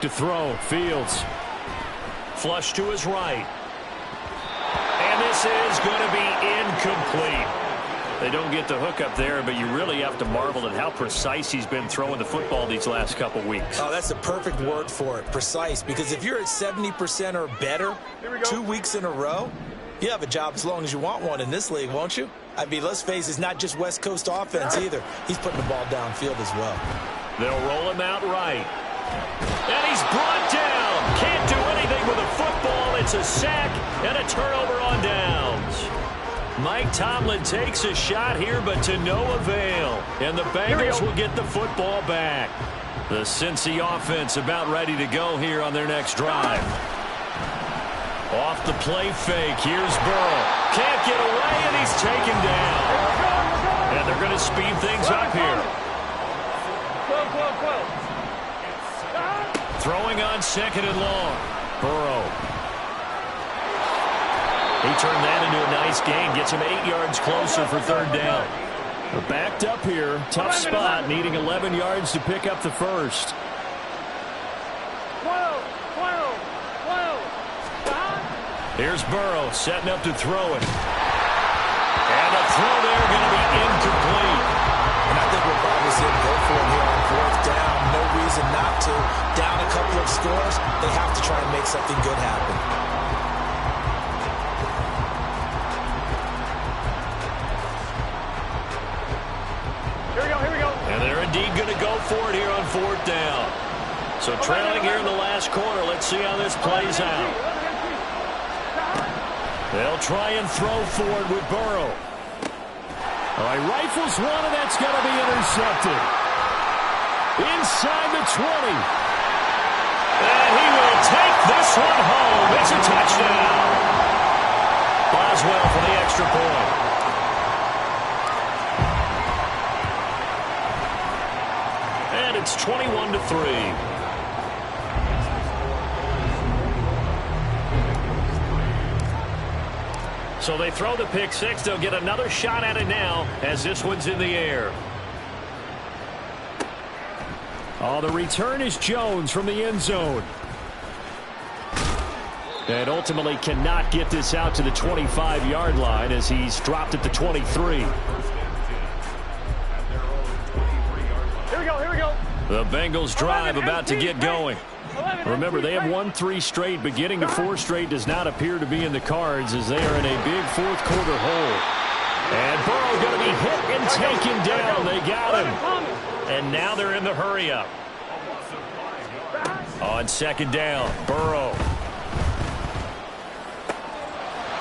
To throw, Fields. Flush to his right. And this is going to be incomplete. They don't get the hook up there, but you really have to marvel at how precise he's been throwing the football these last couple weeks. Oh, that's the perfect word for it, precise. Because if you're at 70% or better 2 weeks in a row, you have a job as long as you want one in this league, won't you? I mean, let's face it, it's not just West Coast offense either. He's putting the ball downfield as well. They'll roll him out right. And he's brought down. Can't do anything with a football. It's a sack and a turnover on downs. Mike Tomlin takes a shot here, but to no avail. And the Bengals will get the football back. The Cincy offense about ready to go here on their next drive. Off the play fake. Here's Burrow. Can't get away, and he's taken down. And they're going to speed things up here. Throwing on 2nd and long. Burrow. He turned that into a nice gain. Gets him 8 yards closer for 3rd down. They're backed up here. Tough spot. Needing 11 yards to pick up the first. Here's Burrow setting up to throw it. And a throw there going to be incomplete. And I think we'll probably see him go for it here on 4th down. No reason not to. Down a couple of scores, they have to try and make something good happen. Here we go. And they're indeed going to go for it here on 4th down. So trailing here in the last quarter. Let's see how this plays out. They'll try and throw for it with Burrow. All right, rifles one, and that's going to be intercepted. Inside the 20. And he will take this one home. It's a touchdown. Boswell for the extra point. And it's 21-3. So they throw the pick six. They'll get another shot at it now as this one's in the air. Oh, the return is Jones from the end zone. And ultimately cannot get this out to the 25-yard line as he's dropped at the 23. Here we go. The Bengals drive about to get going. Remember, they have won 3 straight, but getting to 4 straight does not appear to be in the cards as they are in a big 4th quarter hole. And Burrow going to be hit and taken down. They got him. And now they're in the hurry-up. On 2nd down, Burrow.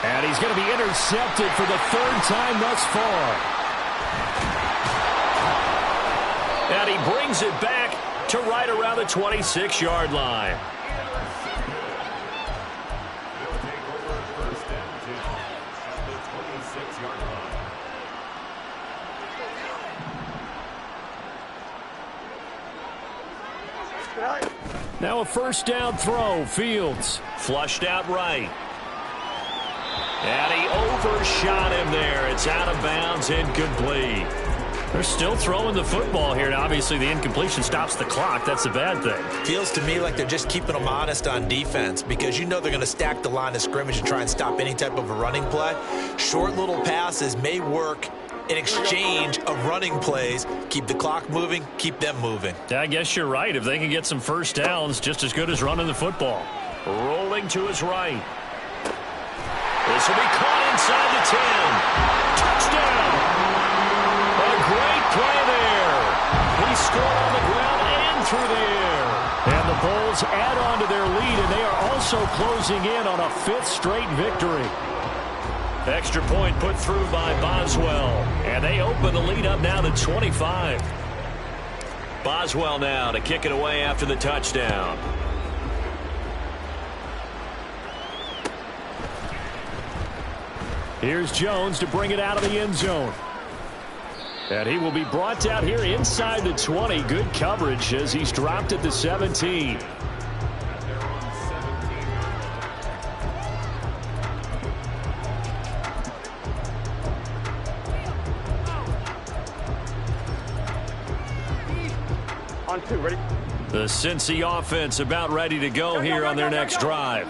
And he's going to be intercepted for the 3rd time thus far. And he brings it back to right around the 26-yard line. Now a 1st down throw. Fields flushed out right. And he overshot him there. It's out of bounds, incomplete. They're still throwing the football here, and obviously the incompletion stops the clock. That's a bad thing. Feels to me like they're just keeping them honest on defense because you know they're going to stack the line of scrimmage and try and stop any type of a running play. Short little passes may work in exchange of running plays. Keep the clock moving, keep them moving. I guess you're right. If they can get some 1st downs, just as good as running the football. Rolling to his right. This will be caught inside the 10. Touchdown. A great play there. He scored on the ground and through the air. And the Bulls add on to their lead, and they are also closing in on a 5th straight victory. Extra point put through by Boswell. And they open the lead up now to 25. Boswell now to kick it away after the touchdown. Here's Jones to bring it out of the end zone. And he will be brought down here inside the 20. Good coverage as he's dropped at the 17. On 2, ready? The Cincy offense about ready to go here on their next drive.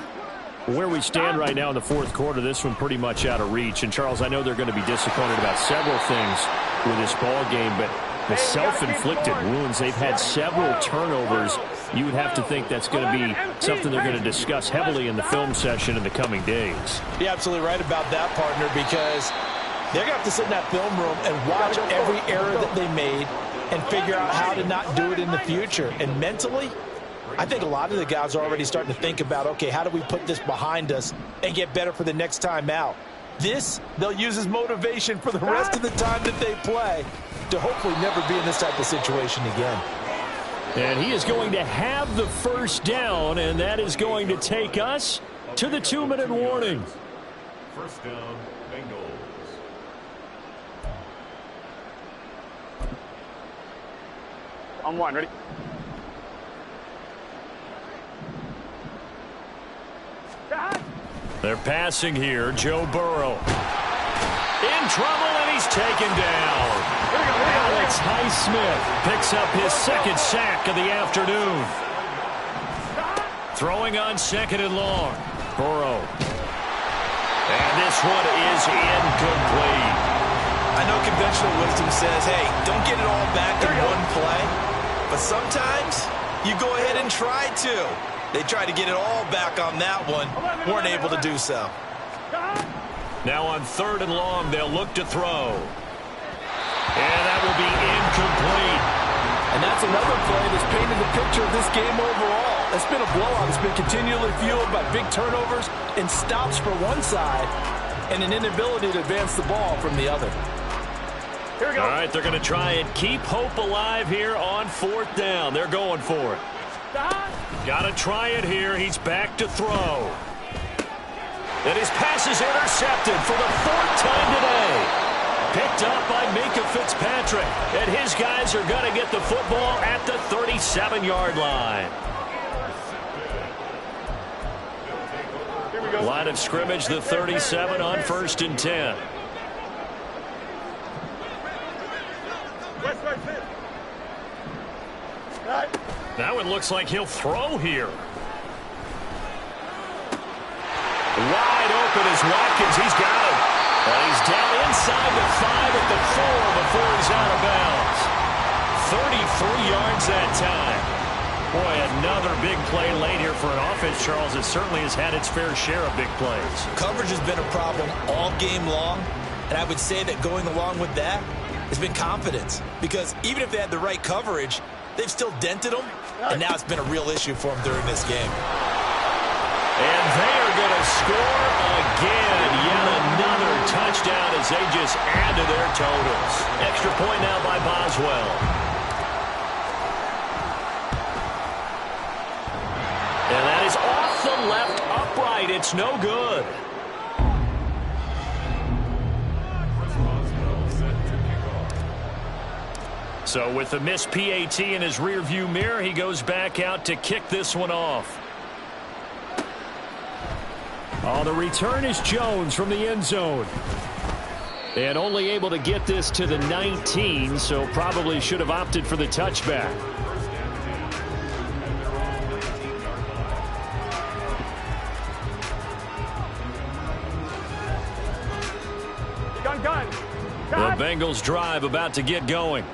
Where we stand right now in the fourth quarter, this one pretty much out of reach. And, Charles, I know they're going to be disappointed about several things with this ball game, but the self-inflicted wounds, they've had several turnovers. You would have to think that's going to be something they're going to discuss heavily in the film session in the coming days. You're absolutely right about that, partner, because they're going to have to sit in that film room and watch every error that they made and figure out how to not do it in the future. And mentally, I think a lot of the guys are already starting to think about, okay, how do we put this behind us and get better for the next time out? This, they'll use as motivation for the rest of the time that they play to hopefully never be in this type of situation again. And he is going to have the first down, and that is going to take us to the 2-minute warning. First down, Bengals. On one, ready? They're passing here. Joe Burrow. In trouble, and he's taken down. Alex Highsmith picks up his second sack of the afternoon. Throwing on second and long. Burrow. And this one is incomplete. I know conventional wisdom says, hey, don't get it all back in one play. But sometimes you go ahead and try to. They tried to get it all back on that one. Weren't able to do so. Now on third and long, they'll look to throw. And that will be incomplete. And that's another play that's painted the picture of this game overall. It's been a blowout. It's been continually fueled by big turnovers and stops for one side and an inability to advance the ball from the other. Here we go. All right, they're going to try and keep hope alive here on fourth down. They're going for it. Got to try it here. He's back to throw. And his pass is intercepted for the fourth time today. Picked up by Minkah Fitzpatrick. And his guys are going to get the football at the 37-yard line. Line of scrimmage, the 37 on 1st and 10. That one looks like he'll throw here. Wide open is Watkins. He's got him. And he's down inside the 5 at the 4 before he's out of bounds. 33 yards that time. Boy, another big play late here for an offense, Charles, that certainly has had its fair share of big plays. Coverage has been a problem all game long, and I would say that going along with that has been confidence. Because even if they had the right coverage, they've still dented them, and now it's been a real issue for them during this game. And they are going to score again. Yet another touchdown as they just add to their totals. Extra point now by Boswell. And that is off the left upright. It's no good. So with the missed PAT in his rearview mirror, he goes back out to kick this one off. Oh, the return is Jones from the end zone. And only able to get this to the 19, so probably should have opted for the touchback. The Bengals drive about to get going.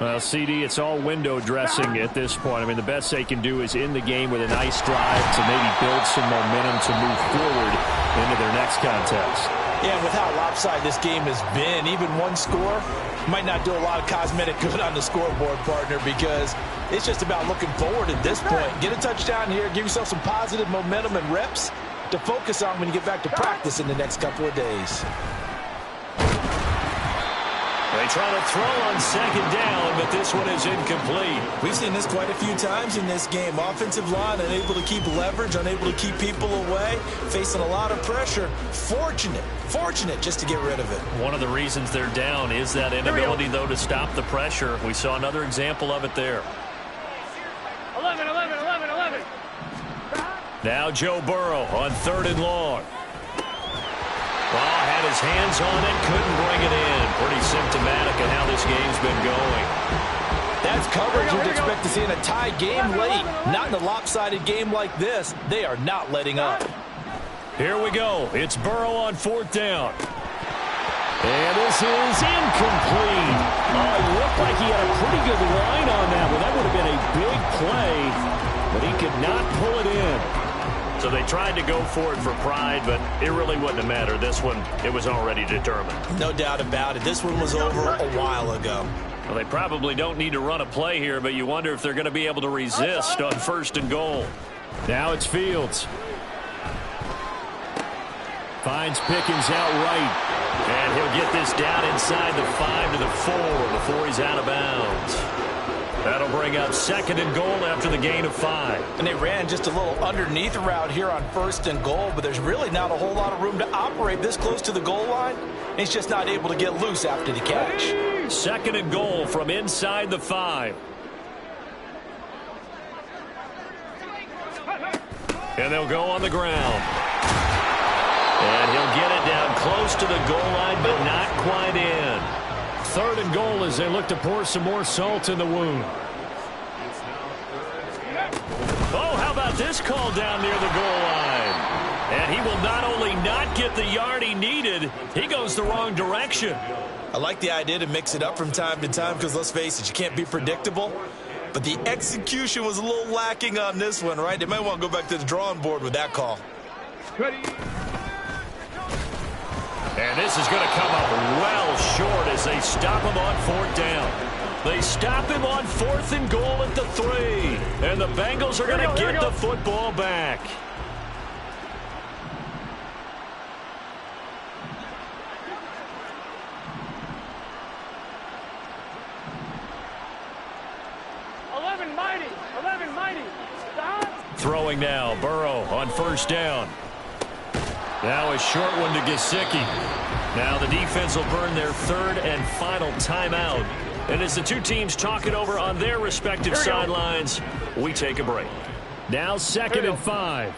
Well, CD, it's all window dressing at this point. I mean, the best they can do is end the game with a nice drive to maybe build some momentum to move forward into their next contest. Yeah, and with how lopsided this game has been, even one score might not do a lot of cosmetic good on the scoreboard, partner, because it's just about looking forward at this point. Get a touchdown here, give yourself some positive momentum and reps to focus on when you get back to practice in the next couple of days. They try to throw on second down, but this one is incomplete. We've seen this quite a few times in this game. Offensive line unable to keep leverage, unable to keep people away, facing a lot of pressure. Fortunate just to get rid of it. One of the reasons they're down is that inability, though, to stop the pressure. We saw another example of it there. 11. Now Joe Burrow on third and long. Well, had his hands on it, couldn't bring it in. Pretty symptomatic of how this game's been going. That Against coverage, you'd expect to see in a tie game late. Not in a lopsided game like this. They are not letting up. Here we go. It's Burrow on 4th down. And this is incomplete. Oh, it looked like he had a pretty good line on that one. That would have been a big play, but he could not pull it in. So they tried to go for it for pride, but it really wouldn't have mattered. This one, it was already determined. No doubt about it. This one was over a while ago. Well, they probably don't need to run a play here, but you wonder if they're going to be able to resist on 1st and goal. Now it's Fields. Finds Pickens out right. And he'll get this down inside the 5 to the 4 before he's out of bounds. That'll bring up 2nd and goal after the gain of 5. And they ran just a little underneath route here on 1st and goal, but there's really not a whole lot of room to operate this close to the goal line. He's just not able to get loose after the catch. 2nd and goal from inside the 5. And they'll go on the ground. And he'll get it down close to the goal line, but not quite in. 3rd and goal as they look to pour some more salt in the wound. Oh, how about this call down near the goal line? And he will not only not get the yard he needed, he goes the wrong direction. I like the idea to mix it up from time to time because, let's face it, you can't be predictable. But the execution was a little lacking on this one, right? They might want to go back to the drawing board with that call. And this is going to come up well short as they stop him on 4th down. They stop him on 4th and goal at the 3. And the Bengals are going to get the football back. Throwing now, Burrow on 1st down. Now a short one to Gesicki. Now the defense will burn their 3rd and final timeout. And as the two teams talk it over on their respective sidelines, we take a break. Now 2nd and 5.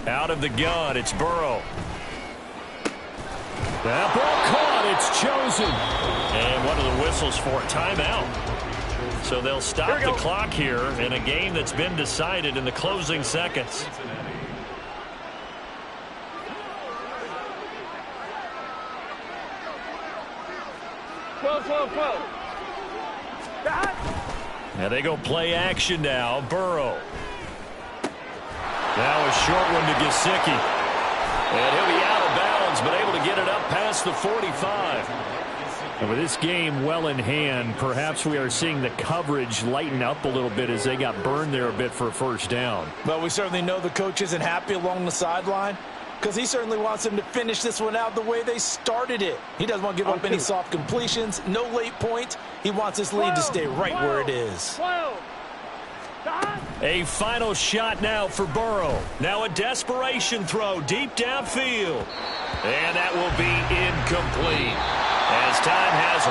Out of the gun, it's Burrow. That ball caught. It's chosen. And what are the whistles for? Timeout. So they'll stop the clock here in a game that's been decided in the closing seconds. Now they go play action now. Burrow. Now a short one to Gesicki. And he'll be out of bounds, but able to get it up past the 45. And with this game well in hand, perhaps we are seeing the coverage lighten up a little bit as they got burned there a bit for a 1st down. Well, we certainly know the coach isn't happy along the sideline because he certainly wants them to finish this one out the way they started it. He doesn't want to give up any soft completions, no late points. He wants his lead to stay right where it is. A final shot now for Burrow. Now a desperation throw deep downfield. And that will be incomplete as time has